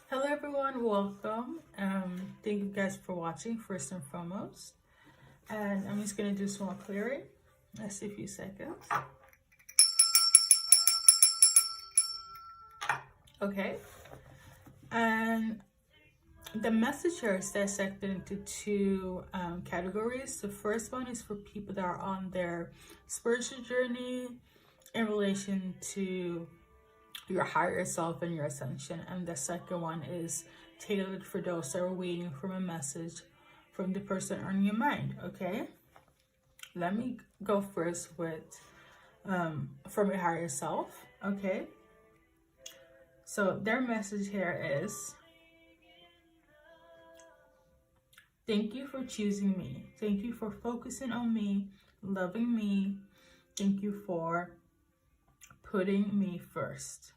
Hello everyone, welcome. Thank you guys for watching first and foremost. And I'm just gonna do some more clearing. Let's see a few seconds. Okay. And the message here is dissected into two categories. The first one is for people that are on their spiritual journey in relation to your higher self and your ascension, and the second one is tailored for those that are waiting for a message from the person on your mind. Okay, let me go first with from your higher self. Okay, so their message here is, thank you for choosing me, thank you for focusing on me, loving me, thank you for putting me first.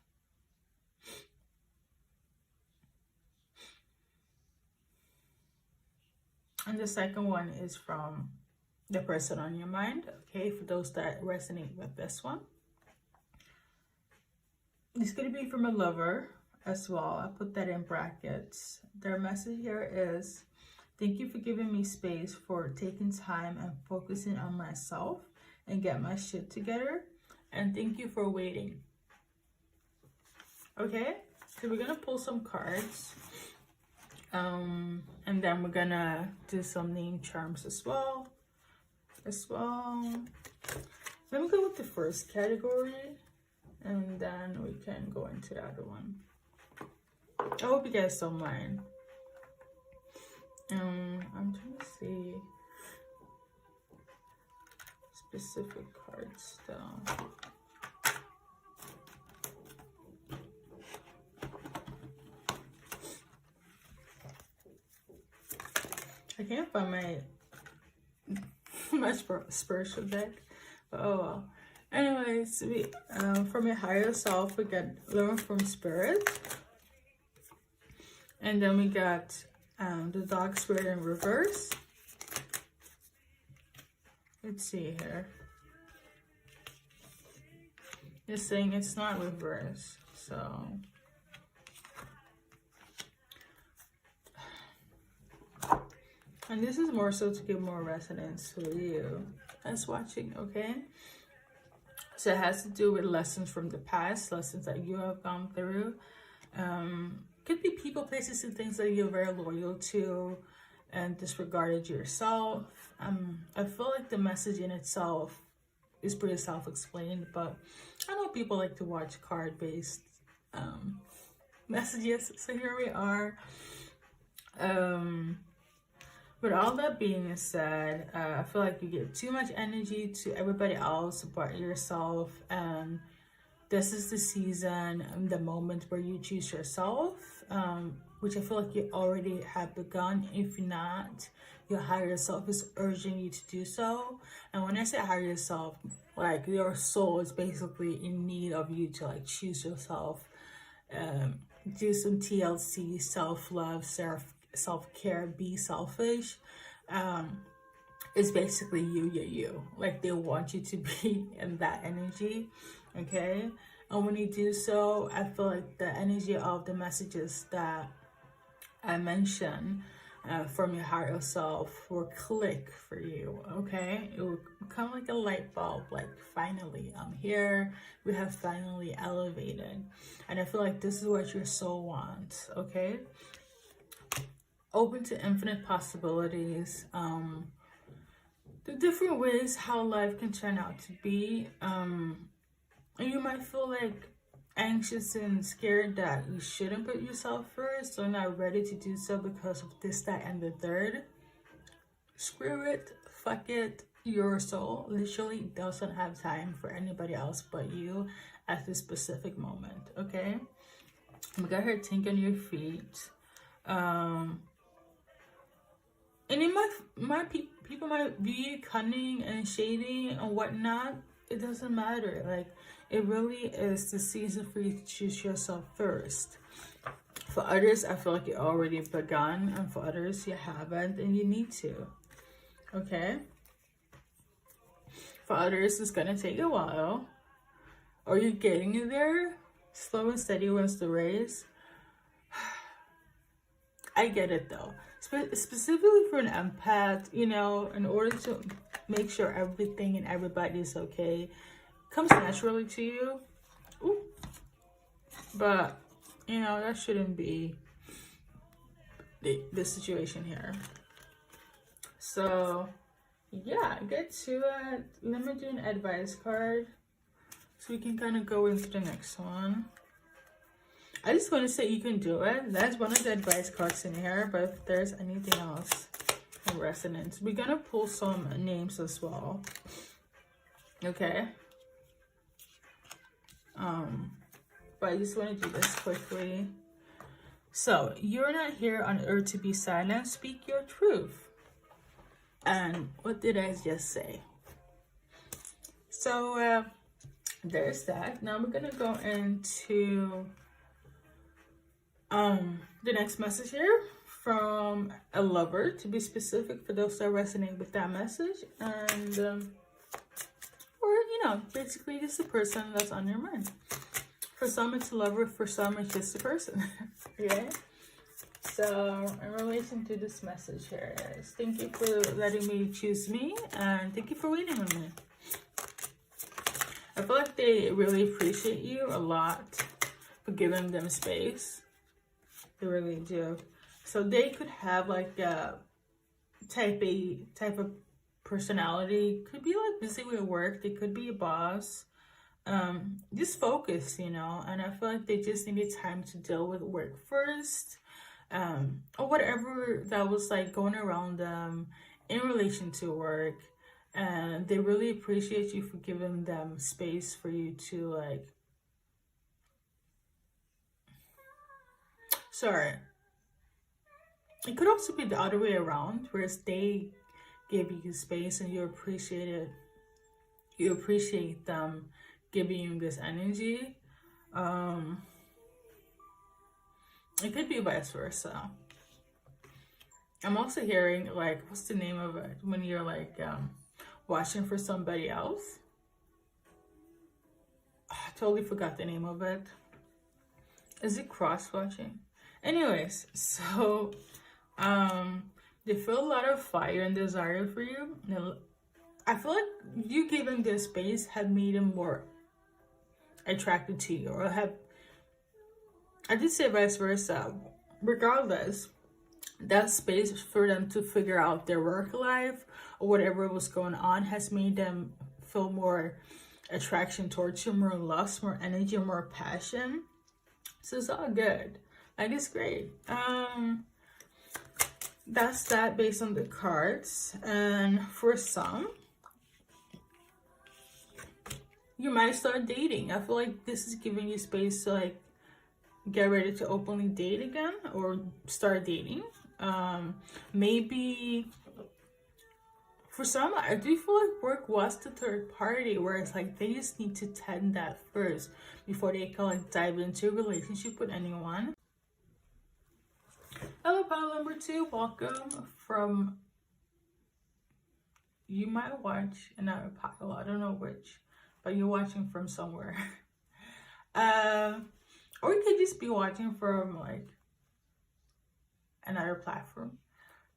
And the second one is from the person on your mind. Okay, for those that resonate with this one, it's going to be from a lover as well. I put that in brackets. Their message here is, thank you for giving me space, for taking time and focusing on myself and get my shit together, and thank you for waiting. Okay, so we're gonna pull some cards, and then we're gonna do some name charms as well. Let me go with the first category, and then we can go into the other one. I hope you guys don't mind. I'm trying to see specific cards though. I can't find my spiritual deck, but oh well. Anyways, we from your higher self, we got learn from spirit, and then we got the dog spirit in reverse. Let's see here. It's saying it's not reverse, so. And this is more so to give more resonance to you that's watching, okay? So it has to do with lessons from the past, lessons that you have gone through. Could be people, places, and things that you're very loyal to and disregarded yourself. I feel like the message in itself is pretty self-explained, but I know people like to watch card-based messages, so here we are. With all that being said, I feel like you give too much energy to everybody else but yourself, and this is the season and the moment where you choose yourself, which I feel like you already have begun. If not, your higher self is urging you to do so. And when I say higher self, like your soul is basically in need of you to like choose yourself, do some TLC, self-love, self-care, be selfish. It's basically you. Like they want you to be in that energy, okay? And when you do so, I feel like the energy of the messages that I mentioned from your higher self will click for you, okay? It will become like a light bulb, like finally I'm here, we have finally elevated. And I feel like this is what your soul wants, okay? Open to infinite possibilities, the different ways how life can turn out to be. You might feel like anxious and scared that you shouldn't put yourself first or not ready to do so because of this, that, and the third. Screw it, fuck it. Your soul literally doesn't have time for anybody else but you at this specific moment, okay? We got her think on your feet. And it people might view you cunning and shady and whatnot. It doesn't matter. Like, it really is the season for you to choose yourself first. For others, I feel like you already begun, and for others, you haven't, and you need to. Okay? For others, it's gonna take a while. Or you're getting there. Slow and steady wins the race. I get it though. Specifically for an empath, you know, in order to make sure everything and everybody is okay, comes naturally to you. Ooh. But, you know, that shouldn't be the situation here. So, yeah, get to it. Let me do an advice card so we can kind of go into the next one. I just want to say you can do it. That's one of the advice cards in here, but if there's anything else in resonance, we're gonna pull some names as well. Okay. But I just want to do this quickly. So, you're not here on earth to be silent. Speak your truth. And what did I just say? So, there's that. Now we're gonna go into the next message here from a lover, to be specific, for those that resonate with that message, and or you know, basically just a person that's on your mind. For some it's a lover, for some it's just a person. Okay, so in relation to this message here is, thank you for letting me choose me, and thank you for waiting on me. I feel like they really appreciate you a lot for giving them space. They really do. So they could have like a type of personality. Could be like busy with work. They could be a boss. Just focus, you know. And I feel like they just needed time to deal with work first. Or whatever that was like going around them in relation to work. And they really appreciate you for giving them space for you to like, sorry, it could also be the other way around, whereas they give you space and you appreciate it. You appreciate them giving you this energy. It could be vice versa. I'm also hearing like, what's the name of it when you're like watching for somebody else? I totally forgot the name of it. Is it cross-watching? Anyways, so they feel a lot of fire and desire for you. Now, I feel like you giving this space have made them more attracted to you, or have, I did say vice versa. Regardless, that space for them to figure out their work life or whatever was going on has made them feel more attraction towards you, more lust, more energy, more passion. So it's all good. Like, it's great. That's that based on the cards. And for some, you might start dating. I feel like this is giving you space to like get ready to openly date again or start dating. Maybe for some, I do feel like work was the third party, where it's like they just need to tend that first before they can like dive into a relationship with anyone. Hello, pile number 2. Welcome from, you might watch another pile, I don't know which, but you're watching from somewhere. Or you could just be watching from like another platform.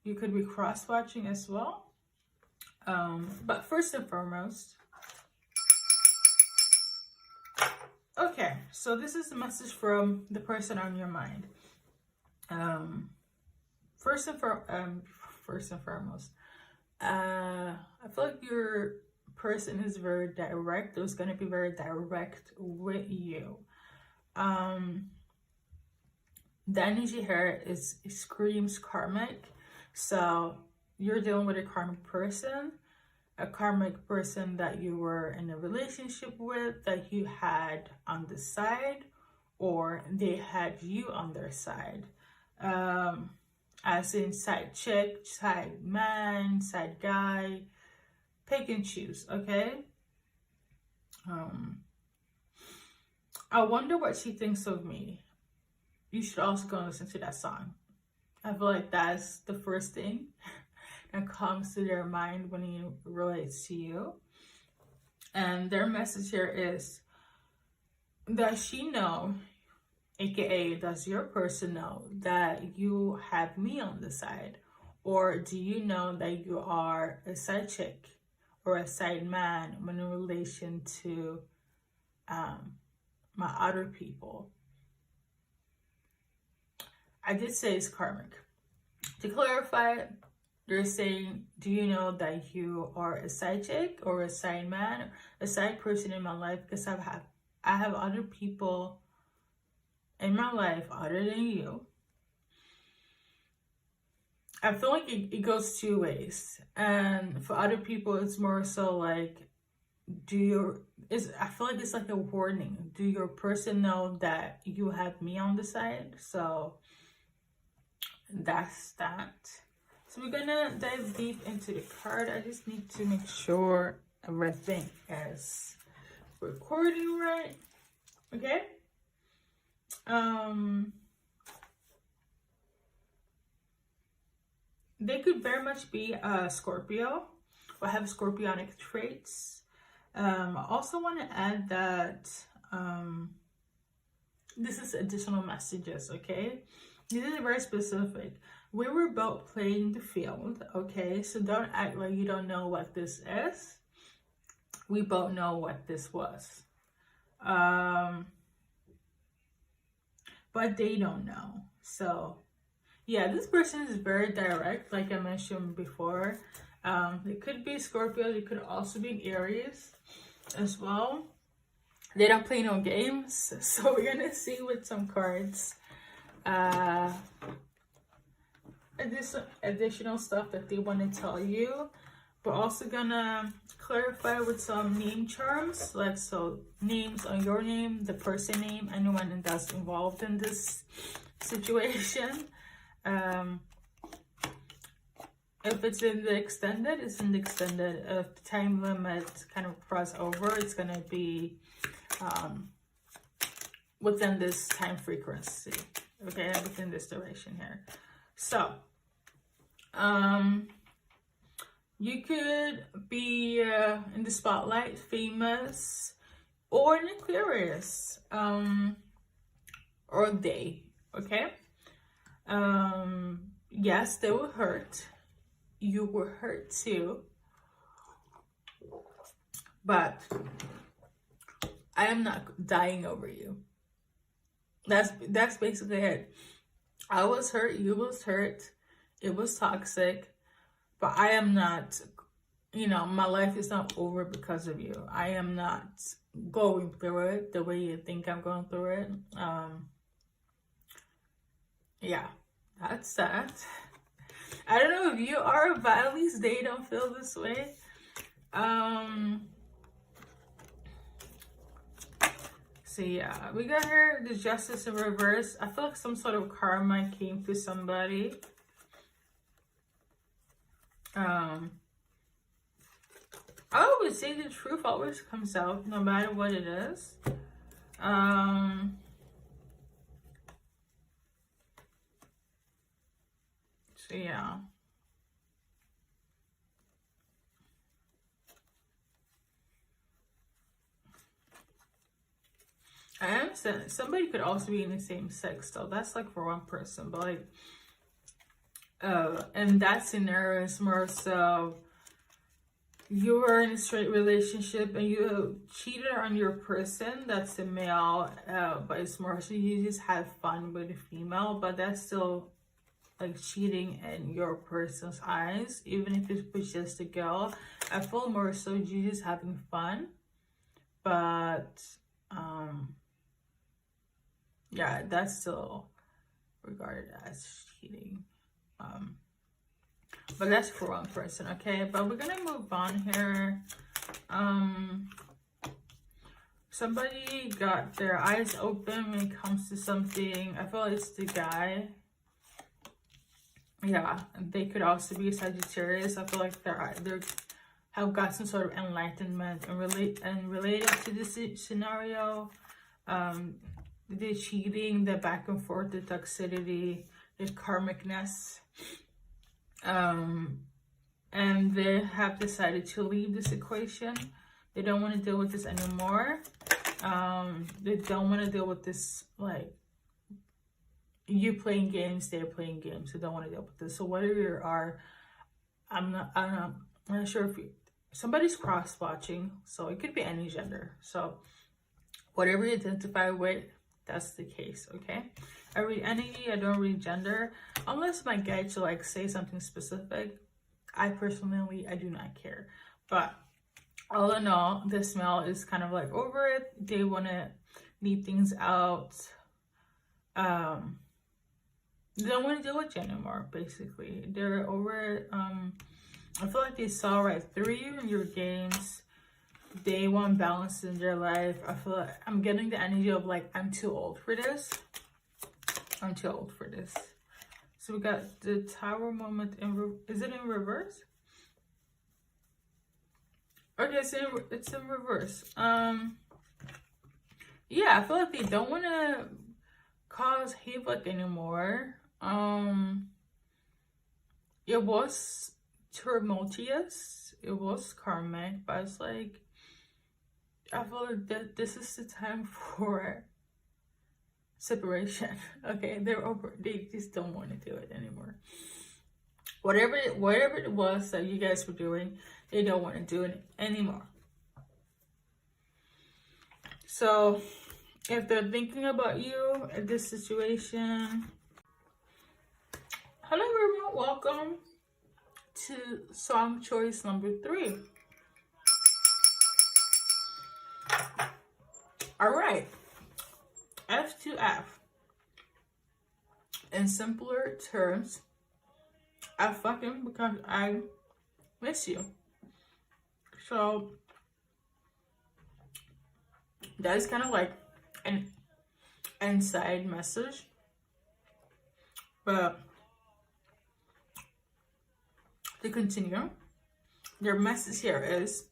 You could be cross-watching as well. But first and foremost, okay, so this is the message from the person on your mind. First and foremost, I feel like your person is very direct. It was going to be very direct with you. The energy here is, it screams karmic. So you're dealing with a karmic person that you were in a relationship with, that you had on the side, or they had you on their side. As in side chick, side man, side guy, pick and choose, okay? I wonder what she thinks of me. You should also go and listen to that song. I feel like that's the first thing that comes to their mind when it relates to you. And their message here is that she know AKA, does your person know that you have me on the side? Or do you know that you are a side chick or a side man when in relation to my other people? I did say it's karmic. To clarify, they're saying, do you know that you are a side chick or a side man, a side person in my life? Because I have other people in my life other than you. I feel like it goes two ways. And for other people, it's more so like, I feel like it's like a warning. Do your person know that you have me on the side? So that's that. So we're gonna dive deep into the card. I just need to make sure everything is recording right. Okay. They could very much be a Scorpio or have Scorpionic traits. I also want to add that this is additional messages, okay? This is very specific. We were both playing the field, okay? So don't act like you don't know what this is. We both know what this was. But they don't know. So yeah, this person is very direct, like I mentioned before. It could be Scorpio. It could also be Aries as well. They don't play no games. So we're going to see with some cards. Additional stuff that they want to tell you. We're also going to clarify with some name charms. Like, so names on your name, the person name, anyone that's involved in this situation. If it's in the extended, it's in the extended. If the time limit kind of cross over, it's gonna be within this time frequency, okay, within this duration here. So you could be in the spotlight, famous, or in Aquarius, or they, okay. Yes, they will hurt. You were hurt too. But I am not dying over you. That's basically it. I was hurt, you was hurt. It was toxic. But I am not, my life is not over because of you. I am not going through it the way you think I'm going through it. Yeah, that's that. I don't know if you are, but at least they don't feel this way. So yeah, we got here the Justice in reverse. I feel like some sort of karma came to somebody. I always say the truth always comes out, no matter what it is. So yeah. I understand somebody could also be in the same sex though. That's like for one person, but like in that scenario it's more so you were in a straight relationship and you cheated on your person, that's a male, but it's more so you just had fun with a female, but that's still like cheating in your person's eyes, even if it was just a girl. I feel more so you just having fun, but yeah, that's still regarded as cheating. But that's for one person, okay? But we're gonna move on here. Somebody got their eyes open when it comes to something. I feel like it's the guy. Yeah, they could also be Sagittarius. I feel like they have got some sort of enlightenment and related to this scenario. The cheating, the back and forth, the toxicity, the karmicness. And they have decided to leave this equation. They don't want to deal with this anymore. They don't want to deal with this like you playing games, they're playing games. They don't want to deal with this. So whatever you are, I'm not sure if somebody's cross watching, so it could be any gender. So whatever you identify with, that's the case. Okay, I read energy, I don't read gender, unless my guide to like say something specific. I personally, I do not care. But all in all, this male is kind of like over it. They want to leave things out. They don't want to deal with you anymore, basically. They're over it. I feel like they saw right through you in your games. They want balance in their life. I feel like I'm getting the energy of like, I'm too old for this. I'm too old for this. So we got the Tower moment in, is it in reverse? Okay, so it's in reverse. Yeah, I feel like they don't want to cause havoc anymore. It was tumultuous, it was karmic, but it's like, I feel like that this is the time for separation. Okay, they're over. They just don't want to do it anymore. Whatever it was that you guys were doing, they don't want to do it anymore. So if they're thinking about you in this situation, hello everyone, welcome to song choice number 3. All right, F2F. In simpler terms, I fucking because I miss you. So that is kind of like an inside message, but to continue, your message here is,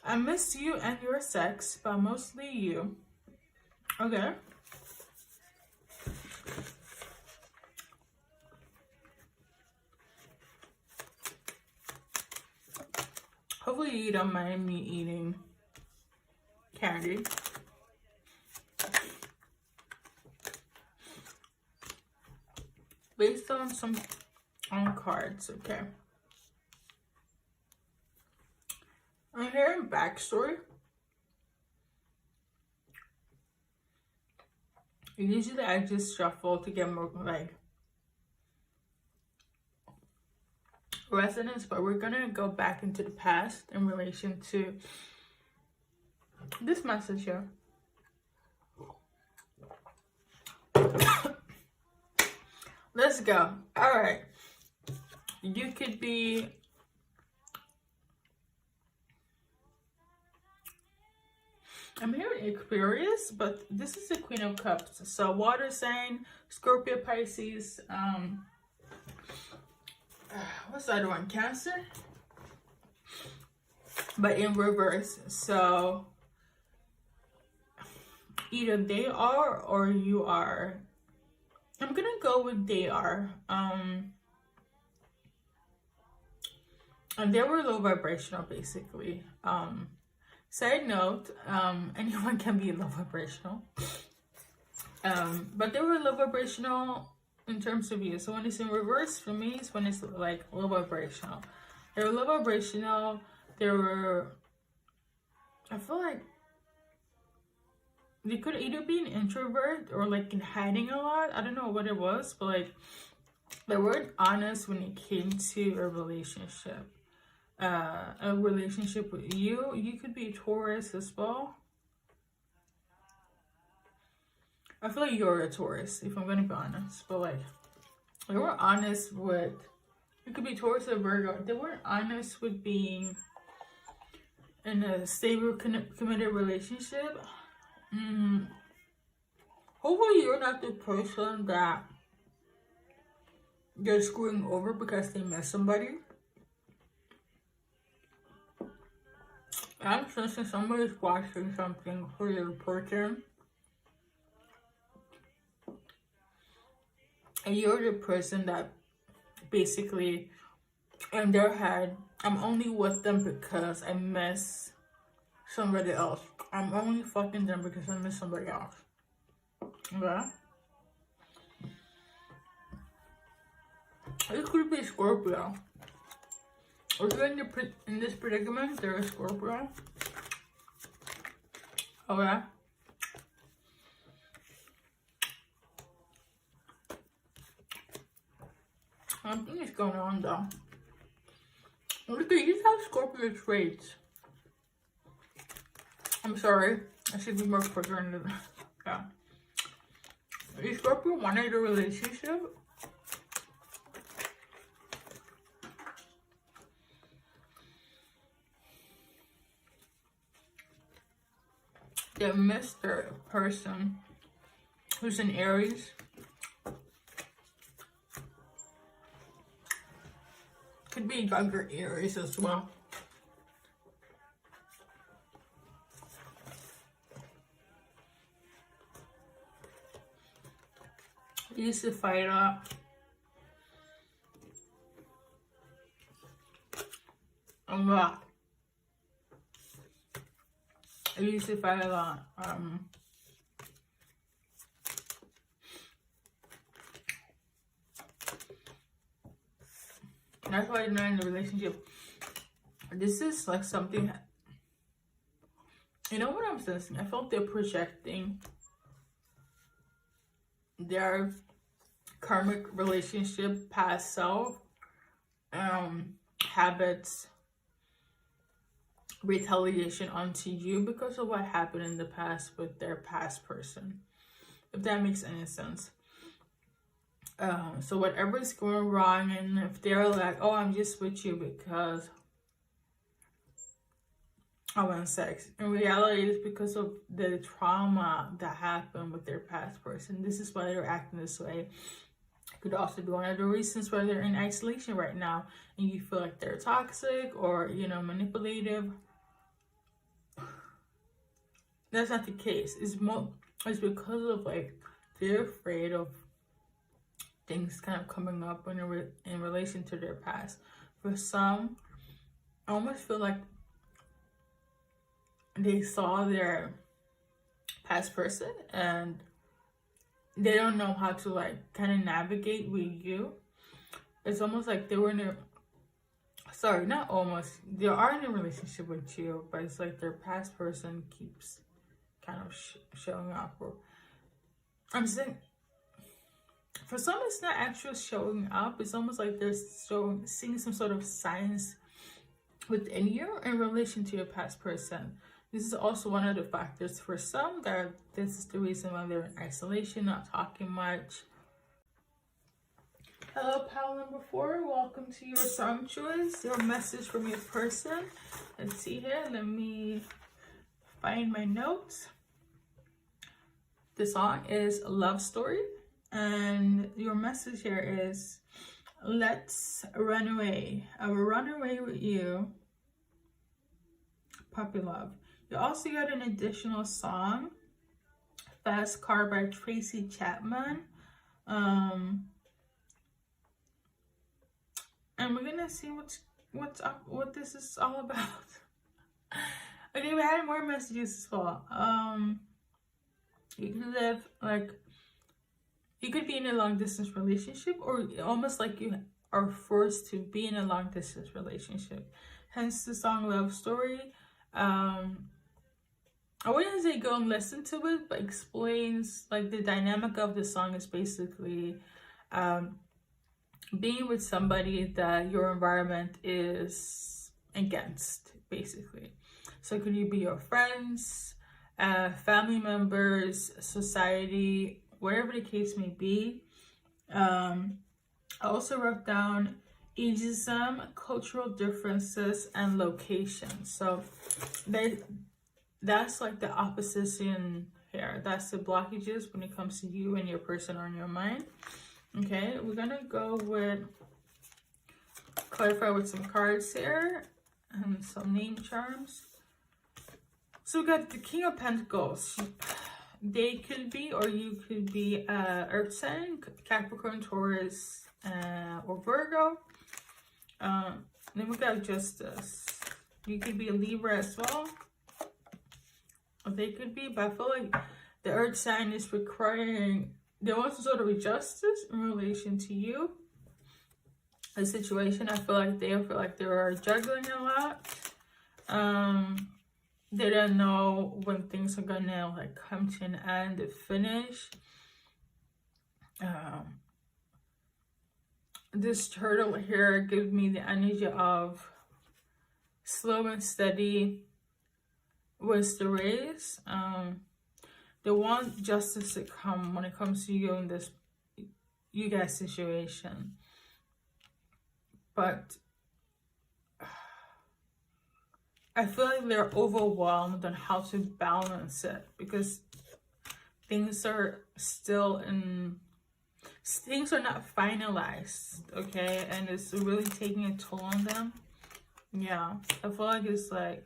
I miss you and your sex, but mostly you. Okay. Hopefully you don't mind me eating candy. Based on some cards, okay. I'm hearing backstory. Usually I just shuffle to get more like resonance, but we're gonna go back into the past in relation to this message here. Let's go. All right, you could be I'm hearing Aquarius, but this is the Queen of Cups. So water sign, Scorpio, Pisces, what's the other one? Cancer? But in reverse. So either they are or you are. I'm gonna go with they are. And they were low vibrational, basically. Side note, anyone can be low vibrational. But they were low vibrational in terms of you. So when it's in reverse, for me, it's when it's like low vibrational. They were low vibrational. They were, I feel like they could either be an introvert or like in hiding a lot. I don't know what it was, but like they weren't honest when it came to a relationship. A relationship with you. You could be Taurus as well. I feel like you're a Taurus, if I'm gonna be honest. But like, they were honest with, you could be Taurus or Virgo. They weren't honest with being in a stable, committed relationship. Hopefully you're not the person that they're screwing over because they met somebody. I'm sensing somebody's watching something for your person. And you're the person that basically, in their head, I'm only with them because I miss somebody else. I'm only fucking them because I miss somebody else. Okay? It could be Scorpio. If you're in this predicament, they're a Scorpio. Oh yeah. Something is going on though. Look, you just have Scorpio traits. I'm sorry. I should be more quicker into that. Yeah. Is Scorpio wanted a relationship? They missed their person who's in Aries. Could be younger Aries as well. He used to fight a lot. A lot. I used to fight a lot. That's why I'm not in a relationship. This is like something, you know what I'm sensing? I felt they're projecting their karmic relationship, past self, habits, retaliation onto you because of what happened in the past with their past person, if that makes any sense. So whatever's going wrong, and if they're like, oh, I'm just with you because I want sex, in reality it's because of the trauma that happened with their past person. This is why they're acting this way. It could also be one of the reasons why they're in isolation right now and you feel like they're toxic or, you know, manipulative. That's not the case. It's because of like they're afraid of things kind of coming up in relation to their past. For some, I almost feel like they saw their past person and they don't know how to like kind of navigate with you. It's almost like they were in a, sorry, not almost, they are in a relationship with you, but it's like their past person keeps kind of showing up. Or I'm saying, for some it's not actually showing up. It's almost like they're seeing some sort of signs within you in relation to your past person. This is also one of the factors for some that this is the reason why they're in isolation, not talking much. Hello, pal number 4. Welcome to your song choice, your message from your person. Let's see here. Let me find my notes. The song is Love Story, and your message here is, let's run away. I will run away with you. Puppy love. You also got an additional song, Fast Car by Tracy Chapman. And we're gonna see what's up, what this is all about. Okay, we had more messages as well. You can live like, you could be in a long distance relationship, or almost like you are forced to be in a long distance relationship. Hence the song Love Story. I wouldn't say go and listen to it, but explains like the dynamic of the song is basically being with somebody that your environment is against, basically. So could you be your friends, family members, society, whatever the case may be. I also wrote down ageism, cultural differences, and location. So that's like the opposition here. That's the blockages when it comes to you and your person on your mind. Okay, we're gonna go with, clarify with some cards here and some name charms. So we got the King of Pentacles. They could be, or you could be Earth sign, Capricorn, Taurus, or Virgo. Then we got Justice. You could be a Libra as well. They could be, but I feel like the Earth sign is requiring, they want some sort of justice in relation to you. the situation. I feel like they feel like they were juggling a lot. They don't know when things are gonna like come to an end and finish. This turtle here gives me the energy of slow and steady was the race. They want justice to come when it comes to you in this, you guys situation. But I feel like they're overwhelmed on how to balance it because things are still in, things are not finalized, okay? And it's really taking a toll on them. Yeah, I feel like it's like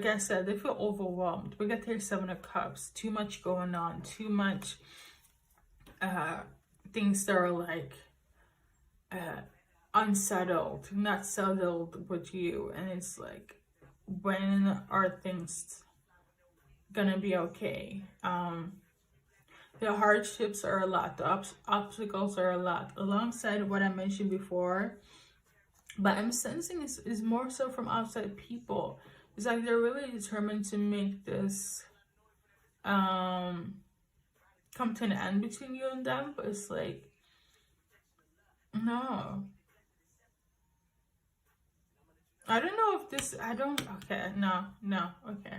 I said, they feel overwhelmed. We got their 7 of Cups. Too much going on. Too much things that are like unsettled, not settled with you. And it's like, when are things gonna be okay? The hardships are a lot. The obstacles are a lot. Alongside what I mentioned before. But I'm sensing is more so from outside people. It's like they're really determined to make this come to an end between you and them. But it's like, no. I don't know if this, okay, no, okay.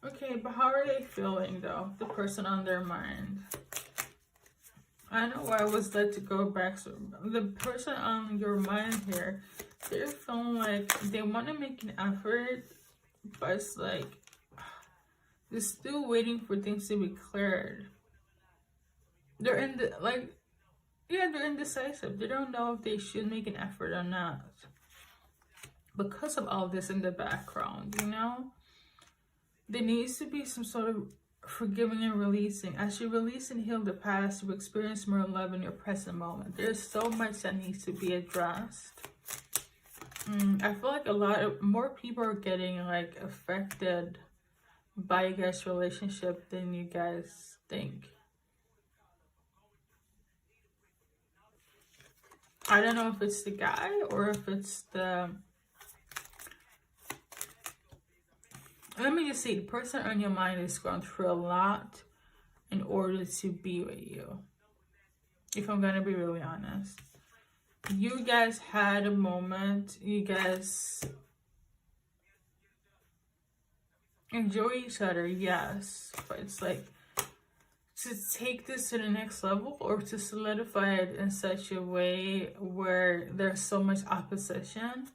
Okay, but how are they feeling though? The person on their mind. I know why I was led to go back. So the person on your mind here, they're feeling like they want to make an effort, but it's like they're still waiting for things to be cleared. They're in the they're indecisive. They don't know if they should make an effort or not because of all this in the background. You know, there needs to be some sort of forgiving and releasing. As you release and heal the past, you experience more love in your present moment. There's so much that needs to be addressed. I feel like a lot more people are getting like affected by you guys' relationship than you guys think. I don't know if it's the guy or if it's the, let me just say, the person on your mind is going through a lot in order to be with you. If I'm gonna be really honest, you guys had a moment, you guys enjoy each other, yes, but it's like to take this to the next level or to solidify it in such a way where there's so much opposition,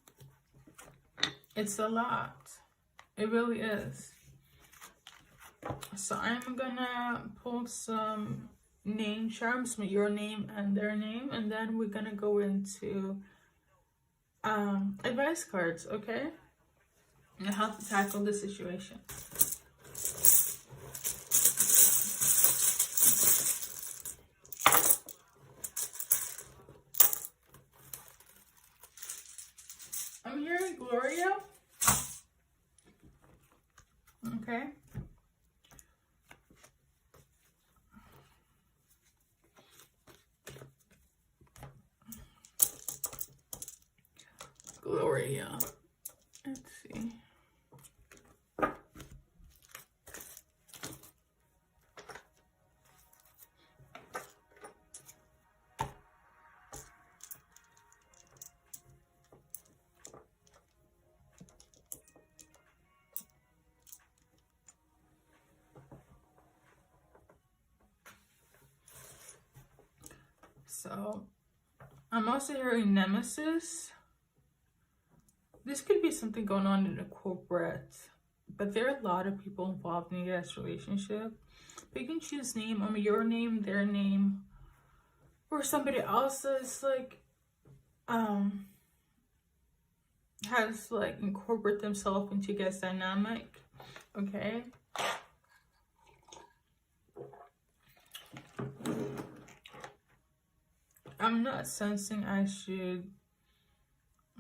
it's a lot. It really is. So I'm gonna pull some name charms with your name and their name, and then we're gonna go into advice cards, okay? And how to tackle the situation. I'm hearing Gloria. Okay. Gloria. Let's see. So, I'm also hearing Nemesis. This could be something going on in a corporate, but there are a lot of people involved in your guys' relationship. But you can choose name, your name, their name, or somebody else's, like, has, like, incorporate themselves into your guys' dynamic, okay? I'm not sensing I should,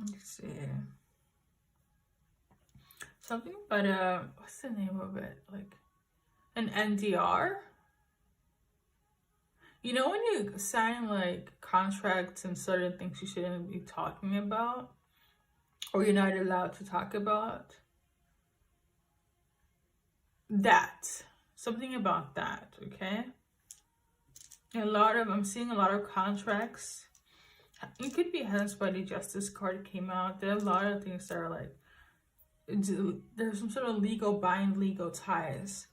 let's see, something about what's the name of it, like an NDR? You know when you sign like contracts and certain things you shouldn't be talking about, or you're not allowed to talk about? That. Something about that, okay? I'm seeing a lot of contracts. It could be hence why the Justice card came out. There are a lot of things that are like, there's some sort of legal ties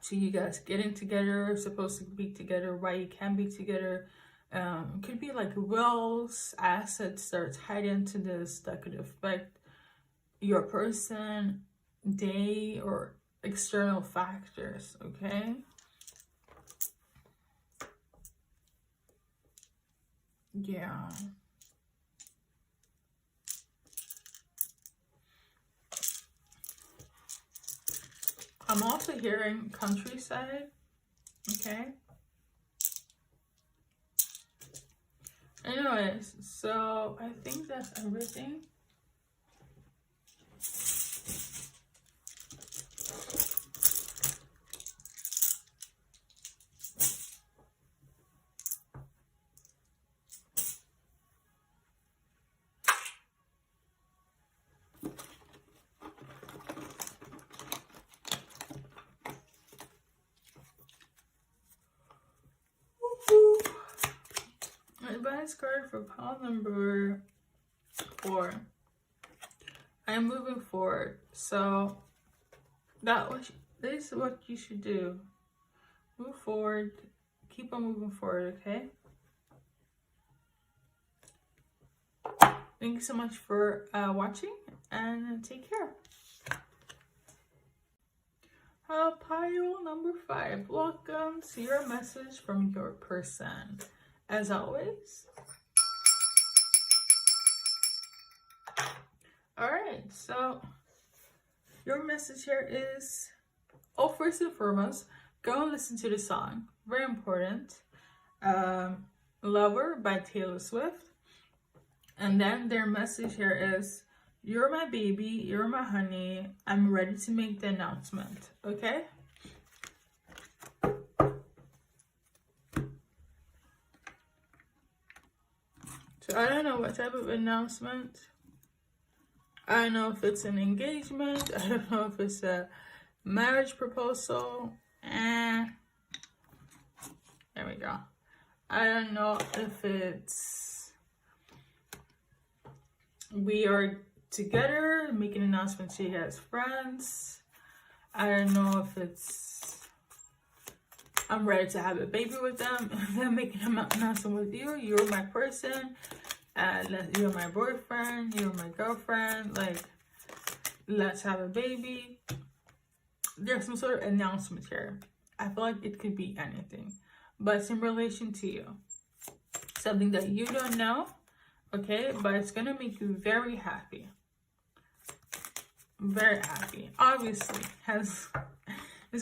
to you guys getting together, supposed to be together, why you can't be together. It could be like wills, assets that are tied into this that could affect your person, day, or external factors, okay? Yeah. I'm also hearing countryside, okay? Anyways, so I think that's everything. Advice card for pile number 4. I'm moving forward. So this is what you should do. Move forward. Keep on moving forward, okay? Thank you so much for watching, and take care. Pile number 5. Welcome to your message from your person. As always. Alright, so your message here is, first and foremost, go and listen to the song. Very important. Lover by Taylor Swift. And then their message here is, you're my baby, you're my honey, I'm ready to make the announcement, okay? So I don't know what type of announcement. I don't know if it's an engagement. I don't know if it's a marriage proposal. There we go. I don't know if it's we are together, making an announcement to you guys friends. I don't know if it's I'm ready to have a baby with them. I'm making an announcement with you. You're my person. You're my boyfriend. You're my girlfriend. Like, let's have a baby. There's some sort of announcement here. I feel like it could be anything, but it's in relation to you. Something that you don't know, okay? But it's gonna make you very happy. Very happy. Obviously, it's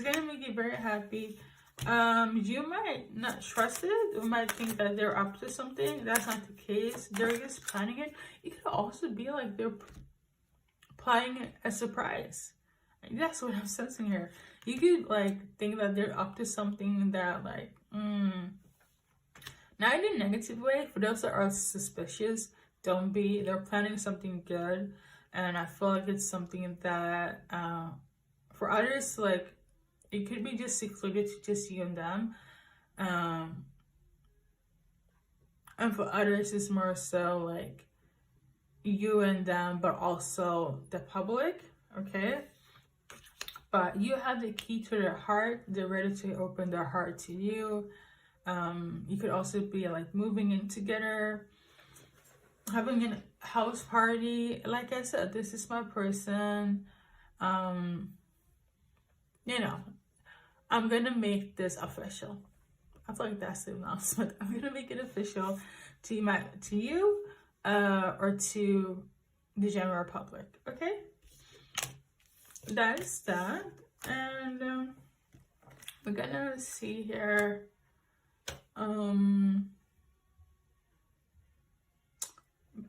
gonna make you very happy. You might not trust it. You might think that they're up to something. That's not the case. They're just planning it. It could also be like they're planning a surprise. That's what I'm sensing here. You could like think that they're up to something that like, not in a negative way. For those that are suspicious, don't be. They're planning something good, and I feel like it's something that, for others, like, it could be just secluded to just you and them. And for others, it's more so like you and them, but also the public, okay? But you have the key to their heart. They're ready to open their heart to you. You could also be like moving in together, having a house party. Like I said, this is my person. You know, I'm gonna make this official. I feel like that's the announcement. I'm gonna make it official to you, or to the general public. Okay, that is that, and we're gonna see here.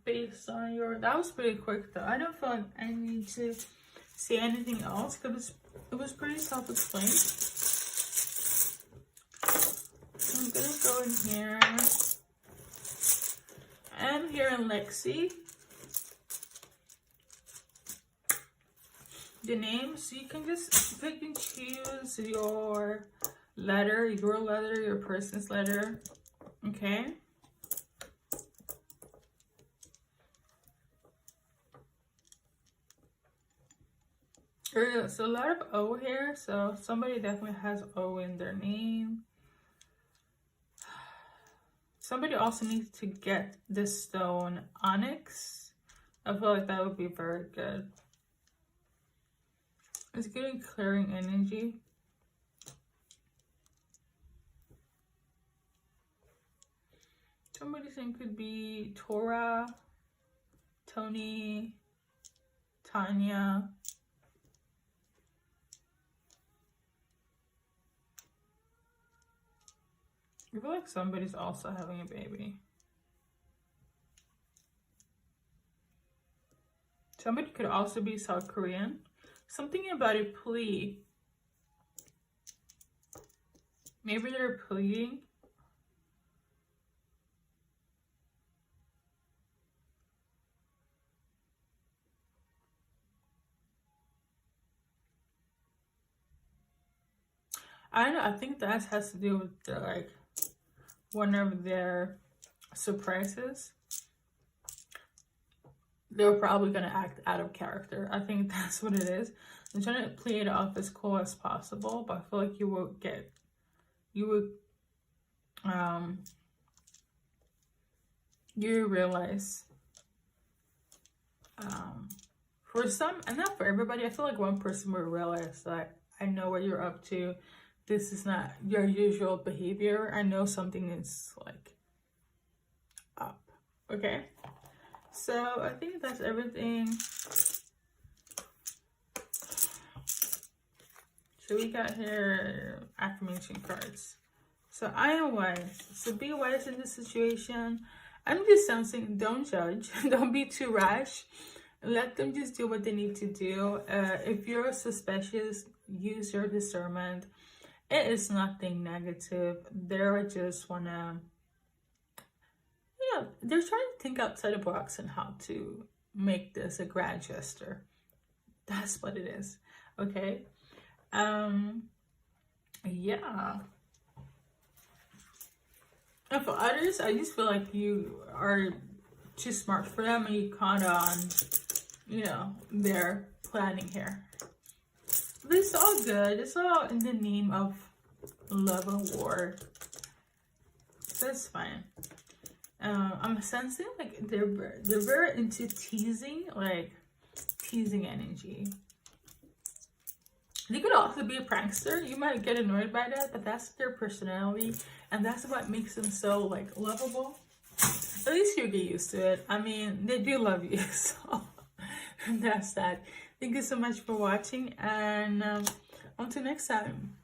Based on that was pretty quick though. I don't feel like I need to say anything else because it was pretty self-explained. I'm gonna in here. And here in Lexi, the names, you can just pick and choose your letter, your person's letter, okay? There's a lot of O here, so somebody definitely has O in their name. Somebody also needs to get this stone onyx. I feel like that would be very good. It's getting clearing energy. Somebody's name could be Tora, Tony, Tanya. I feel like somebody's also having a baby. Somebody could also be South Korean. Something about a plea. Maybe they're pleading. I don't know. I think that has to do with the, like, one of their surprises. They're probably gonna act out of character. I think that's what it is. I'm trying to play it off as cool as possible, but I feel like you realize, for some, and not for everybody, I feel like one person will realize that I know what you're up to. This is not your usual behavior. I know something is like up, okay? So I think that's everything. So we got here affirmation cards. So I am wise. So be wise in this situation. I'm just sensing, don't judge. Don't be too rash. Let them just do what they need to do. If you're suspicious, use your discernment. It is nothing negative. They're just wanna, yeah, they're trying to think outside the box and how to make this a grand gesture. That's what it is. Okay. Yeah. And for others, I just feel like you are too smart for them and you caught on, you know, their planning here. But it's all good. It's all in the name of love and war. That's fine. I'm sensing like they're very into teasing, like teasing energy. They could also be a prankster. You might get annoyed by that, but that's their personality, and that's what makes them so like lovable. At least you get used to it. I mean, they do love you, so that's that. Thank you so much for watching, and until next time.